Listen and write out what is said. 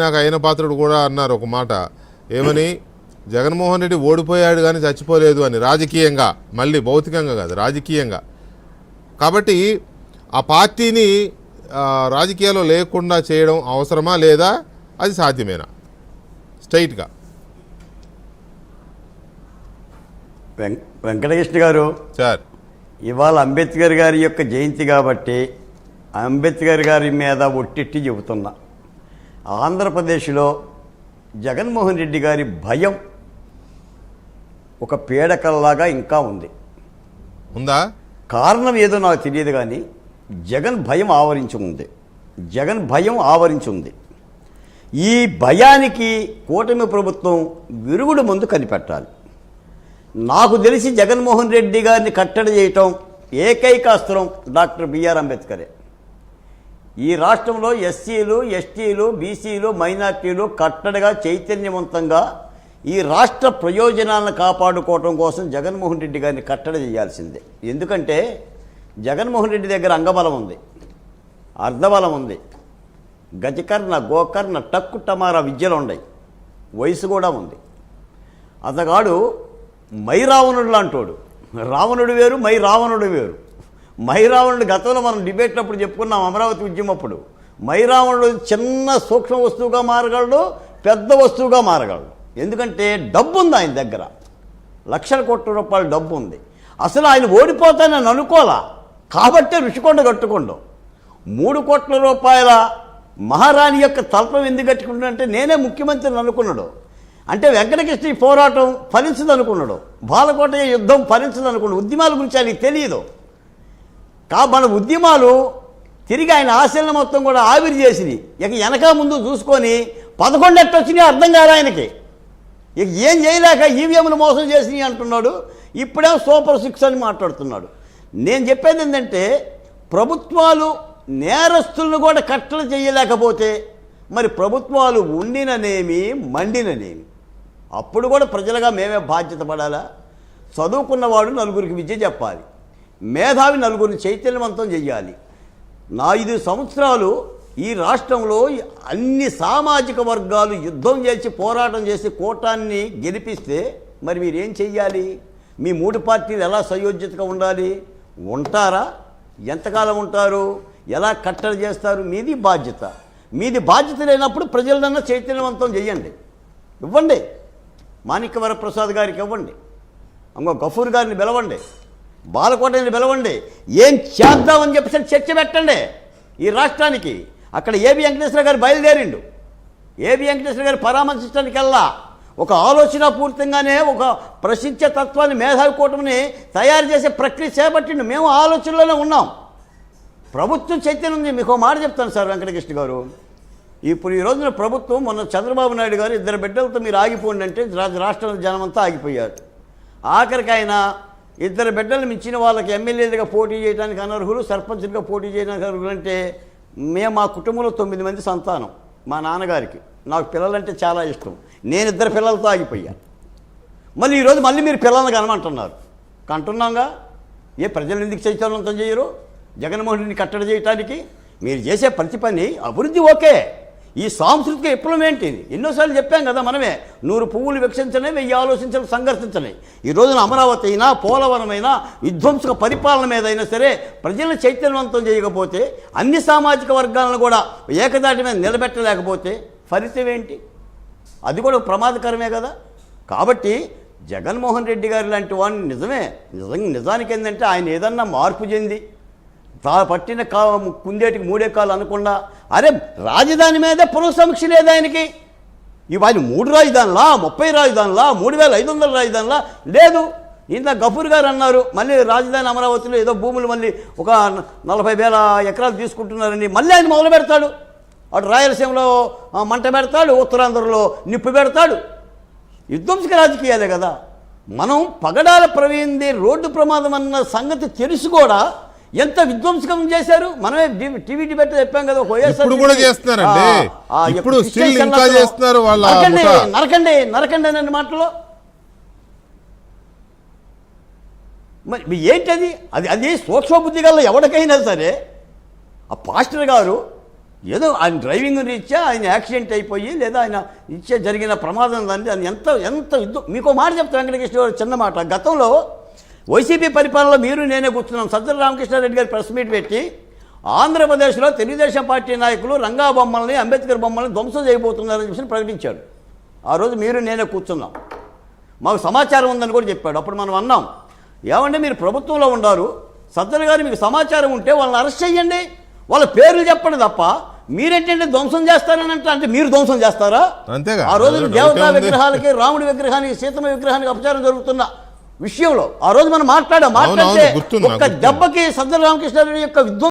నాకు అయిన పాత్రుడు కూడా అన్నారు ఒక మాట, ఏమని, జగన్మోహన్ రెడ్డి ఓడిపోయాడు కానీ చచ్చిపోలేదు అని, రాజకీయంగా, మళ్ళీ భౌతికంగా కాదు, రాజకీయంగా. కాబట్టి ఆ పార్టీని రాజకీయాల్లో లేకుండా చేయడం అవసరమా లేదా, అది సాధ్యమేనా? స్ట్రైట్గా వెంకటకృష్ణ గారు సార్, ఇవాళ అంబేద్కర్ గారి యొక్క జయంతి కాబట్టి అంబేద్కర్ గారి మీద ఒట్టిట్టి చెబుతున్నా, ఆంధ్రప్రదేశ్లో జగన్మోహన్ రెడ్డి గారి భయం ఒక పీడకల్లాగా ఇంకా ఉంది. ఉందా? కారణం ఏదో నాకు తెలియదు కానీ జగన్ భయం ఆవరించి ఉంది. జగన్ భయం ఆవరించి ఉంది. ఈ భయానికి కూటమి ప్రభుత్వం విరుగుడు ముందు కనిపెట్టాలి. నాకు తెలిసి జగన్మోహన్ రెడ్డి గారిని కట్టడి చేయటం ఏకైక అస్త్రం డాక్టర్ బిఆర్ అంబేద్కరే. ఈ రాష్ట్రంలో ఎస్సీలు, ఎస్టీలు, బీసీలు, మైనార్టీలు కట్టడిగా చైతన్యవంతంగా ఈ రాష్ట్ర ప్రయోజనాలను కాపాడుకోవటం కోసం జగన్మోహన్ రెడ్డి గారిని కట్టడి చేయాల్సిందే. ఎందుకంటే జగన్మోహన్ రెడ్డి దగ్గర అంగబలం ఉంది, అర్ధబలం ఉంది, గజకర్ణ, గోకర్ణ, టక్కు టమారా విద్యలు ఉన్నాయి, వయసు కూడా ఉంది. అతగాడు మై రావణుడు లాంటోడు. రావణుడు వేరు, మై రావణుడు వేరు. మై రావణుడు గతంలో మనం డిబేట్లప్పుడు చెప్పుకున్నాం, అమరావతి ఉద్యమప్పుడు. మై రావణుడు చిన్న సూక్ష్మ వస్తువుగా మారగలడు, పెద్ద వస్తువుగా మారగలడు. ఎందుకంటే డబ్బు ఉంది ఆయన దగ్గర, లక్షల కోట్ల రూపాయల డబ్బు ఉంది. అసలు ఆయన ఓడిపోతానని అనుకోలా కాబట్టే ఋషికొండ కట్టుకోండు. 3 కోట్ల రూపాయల మహారాణి యొక్క తల్పం ఎందుకు కట్టుకుంటాడంటే నేనే ముఖ్యమంత్రిని అనుకున్నాడు. అంటే వెంకటకృష్ణ పోరాటం ఫలించదు అనుకున్నాడు, బాలకోటయ్య యుద్ధం ఫలించదు అనుకున్నాడు. ఉద్యమాల గురించి ఆయనకి తెలియదు. మన ఉద్యమాలు తిరిగి ఆయన ఆశలను మొత్తం కూడా ఆవిరి చేసినాయి. ఇక వెనక ముందు చూసుకొని 11 ఎట్టొచ్చినాయి అర్థం కాదు ఆయనకి. ఇక ఏం చేయలేక ఈవీఎంలు మోసం చేసినాయి అంటున్నాడు. ఇప్పుడే సూపర్ 6 అని మాట్లాడుతున్నాడు. నేను చెప్పేది ఏంటంటే ప్రభుత్వాలు నేరస్తులను కూడా కట్టలు చేయలేకపోతే మరి ప్రభుత్వాలు ఉండిననేమి మండిననేమి. అప్పుడు కూడా ప్రజలుగా మేమే బాధ్యత పడాలా? చదువుకున్నవాడు నలుగురికి విద్య చెప్పాలి, మేధావి నలుగురిని చైతన్యవంతం చెయ్యాలి. 5 సంవత్సరాలు ఈ రాష్ట్రంలో అన్ని సామాజిక వర్గాలు యుద్ధం చేసి పోరాటం చేసి కూటాన్ని గెలిపిస్తే మరి మీరేం చెయ్యాలి? మీ 3 పార్టీలు ఎలా సయోధ్యతగా ఉండాలి? ఉంటారా? ఎంతకాలం ఉంటారు? ఎలా కట్టడి చేస్తారు? మీది బాధ్యత. మీది బాధ్యత లేనప్పుడు ప్రజలన్నా చైతన్యవంతం చెయ్యండి, ఇవ్వండి. మాణిక్య వరప్రసాద్ గారికి ఇవ్వండి, ఇంకో గఫూర్ గారిని పిలవండి, బాలకోటని పిలవండి. ఏం చేద్దామని చెప్పేసి చర్చ పెట్టండి ఈ రాష్ట్రానికి. అక్కడ ఏబి వెంకటేశ్వర గారు బయలుదేరిండు. ఏబి వెంకటేశ్వర గారు పరామర్శించడానికి వెళ్ళా ఒక ఆలోచన పూర్తిగానే ఒక ప్రసిద్ధ తత్వాన్ని, మేధావి కూటమిని తయారు చేసే ప్రక్రియ చేపట్టిండు. మేము ఆలోచనలోనే ఉన్నాం. ప్రభుత్వం చైతన్యం ఉంది. మీకు మాట చెప్తాను సార్ వెంకటకృష్ణ గారు, ఇప్పుడు ఈ రోజున ప్రభుత్వం, మొన్న చంద్రబాబు నాయుడు గారు 2 బిడ్డలతో మీరు ఆగిపోండి అంటే రాష్ట్రంలో జనమంతా ఆగిపోయారు. ఆఖరికి ఆయన 2 బిడ్డలు మించిన వాళ్ళకి ఎమ్మెల్యేలుగా పోటీ చేయడానికి అనర్హులు, సర్పంచ్లుగా పోటీ చేయడానికి అనర్హులు. అంటే మా కుటుంబంలో 9 మంది సంతానం. మా నాన్నగారికి, నాకు పిల్లలంటే చాలా ఇష్టం. నేను 2 పిల్లలతో ఆగిపోయాను. మళ్ళీ ఈరోజు మీరు పిల్లల్ని కనమంటున్నారు. కంటున్నాగా. ఏ ప్రజలు ఎందుకు చైతన్యవంతం చేయరు? జగన్మోహన్ రెడ్డిని కట్టడి చేయడానికి మీరు చేసే ప్రతి పని అభివృద్ధి ఓకే. ఈ సాంస్కృతిక విప్లవం ఏంటి? ఎన్నోసార్లు చెప్పాం కదా మనమే, 100 పువ్వులు వికసించనే 1000 ఆలోచించడం సంఘర్షించనే. ఈ రోజున అమరావతి అయినా, పోలవరమైనా, విధ్వంసక పరిపాలన మీద అయినా సరే ప్రజలను చైతన్యవంతం చేయకపోతే, అన్ని సామాజిక వర్గాలను కూడా ఏకదాటి మీద నిలబెట్టలేకపోతే ఫలితం ఏంటి? అది కూడా ప్రమాదకరమే కదా. కాబట్టి జగన్మోహన్ రెడ్డి గారి లాంటి వాడిని నిజానికి ఏంటంటే ఆయన ఏదన్నా మార్పు చెంది పట్టిన కుందేటికి 3 కాలు అనకుండా, అరే రాజధాని మీదే పునఃసమీక్ష లేదు ఆయనకి. ఇవాళ 3 రాజధానులా, 30 రాజధానులా, 3500 రాజధానులా లేదు. ఇంత గఫూర్ గారు అన్నారు మళ్ళీ రాజధాని అమరావతిలో ఏదో భూములు మళ్ళీ ఒక 40,000 ఎకరాలు తీసుకుంటున్నారని మళ్ళీ ఆయన మొదలు పెడతాడు. అటు రాయలసీమలో మంట పెడతాడు, ఉత్తరాంధ్రలో నిప్పు పెడతాడు. విధ్వంసక రాజకీయాలే కదా. మనం పగడాల ప్రవీణ్ది రోడ్డు ప్రమాదం అన్న సంగతి తెలుసు కూడా ఎంత విధ్వంసకం చేశారు. మనమే టీవీ డిబేట్ చెప్పాం కదా. నరకండి అనే మాటలో మరి ఏంటది? అది సూక్ష్మ బుద్ధి గల ఎవరికైనా సరే ఆ పాస్టర్ గారు ఏదో ఆయన డ్రైవింగ్ రీత్యా ఆయన యాక్సిడెంట్ అయిపోయి లేదా ఆయన ఇచ్చే జరిగిన ప్రమాదం దాన్ని ఆయన ఎంత మీకు మాట చెప్తాను వెంకటకృష్ణ గారు, చిన్న మాట. గతంలో వైసీపీ పరిపాలనలో మీరు నేనే కూర్చున్నాం. సజ్జల రామకృష్ణారెడ్డి గారు ప్రెస్ మీట్ పెట్టి ఆంధ్రప్రదేశ్లో తెలుగుదేశం పార్టీ నాయకులు రంగా బొమ్మల్ని, అంబేద్కర్ బొమ్మల్ని ధ్వంసం చేయబోతున్నారని చెప్పి ప్రకటించాడు. ఆ రోజు మీరు నేనే కూర్చున్నాం, మాకు సమాచారం ఉందని కూడా చెప్పాడు. అప్పుడు మనం అన్నాం, ఏమంటే మీరు ప్రభుత్వంలో ఉన్నారు, సజ్జల గారు మీకు సమాచారం ఉంటే వాళ్ళని అరెస్ట్ చేయండి, వాళ్ళ పేర్లు చెప్పండి తప్ప మీరేంటంటే ధ్వంసం చేస్తారని అంటే మీరు ధ్వంసం చేస్తారా? అంతేగా. ఆ రోజు దేవతా విగ్రహాలకి, రాముడి విగ్రహానికి, సీతమ్మ విగ్రహానికి అపచారం జరుగుతున్న విషయంలో ఆ రోజు మనం మాట్లాడితే గుర్తుంది నాకు, ఒక్క దెబ్బకి సజ్జల రామకృష్ణారెడ్డి యొక్క